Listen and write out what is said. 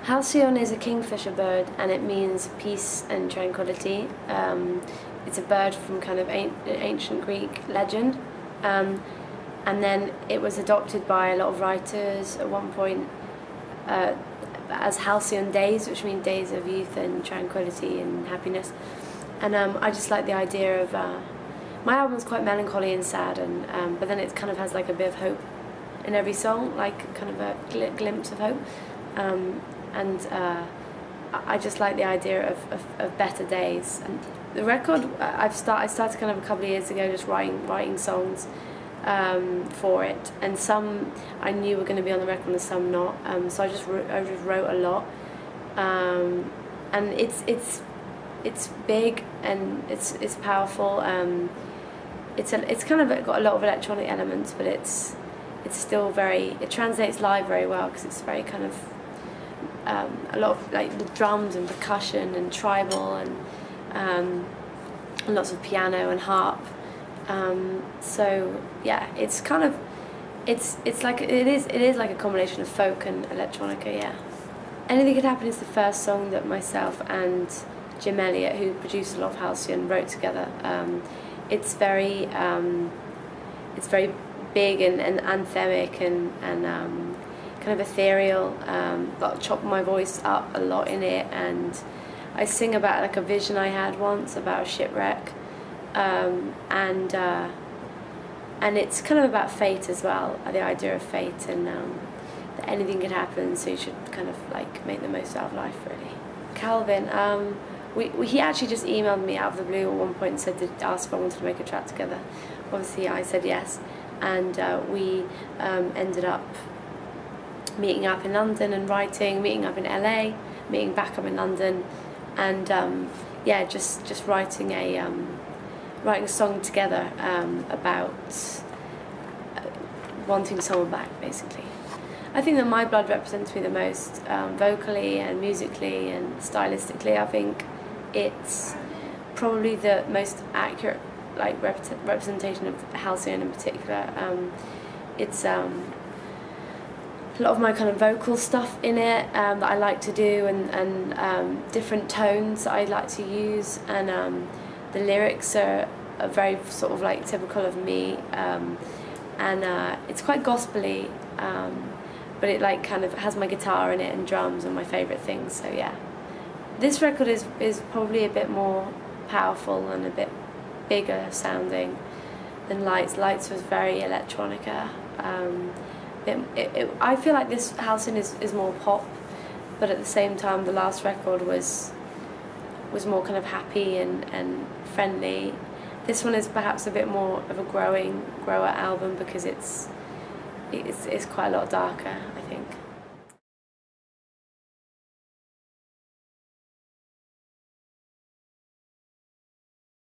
Halcyon is a kingfisher bird, and it means peace and tranquility. It's a bird from kind of ancient Greek legend, and then it was adopted by a lot of writers at one point as Halcyon days, which mean days of youth and tranquility and happiness. And I just like the idea of my album's quite melancholy and sad, and but then it kind of has like a bit of hope in every song, like kind of a glimpse of hope. I just like the idea of better days. And the record, I started kind of a couple of years ago, just writing songs for it, and some I knew were going to be on the record and some not. So I just wrote a lot, and it's big and it's powerful. It's kind of got a lot of electronic elements, but it's still it translates live very well, because it's very kind of a lot of like the drums and percussion and tribal and lots of piano and harp. So yeah, it's kind of it's like it is like a combination of folk and electronica. Yeah, Anything Could Happen is the first song that myself and Jim Elliott, who produced a lot of Halcyon, wrote together. It's very big and anthemic and kind of ethereal. Got chop my voice up a lot in it, and I sing about like a vision I had once about a shipwreck, and it's kind of about fate as well, the idea of fate, and that anything could happen, so you should kind of like make the most out of life, really. Calvin, he actually just emailed me out of the blue at one point and said to ask if I wanted to make a track together. Obviously I said yes, and we ended up meeting up in London and writing, meeting up in LA, meeting back up in London, and yeah, just writing a song together about wanting someone back, basically. I think that My Blood represents me the most, vocally and musically and stylistically. I think it's probably the most accurate like representation of Halcyon in particular. It's a lot of my kind of vocal stuff in it that I like to do, and different tones that I like to use, and the lyrics are very sort of like typical of me, and it's quite gospel-y, but it like kind of has my guitar in it and drums and my favourite things. So yeah, this record is probably a bit more powerful and a bit bigger sounding than Lights. Lights was very electronica. I feel like this Halcyon is more pop, but at the same time the last record was more kind of happy and friendly. This one is perhaps a bit more of a grower album, because it's quite a lot darker, I think.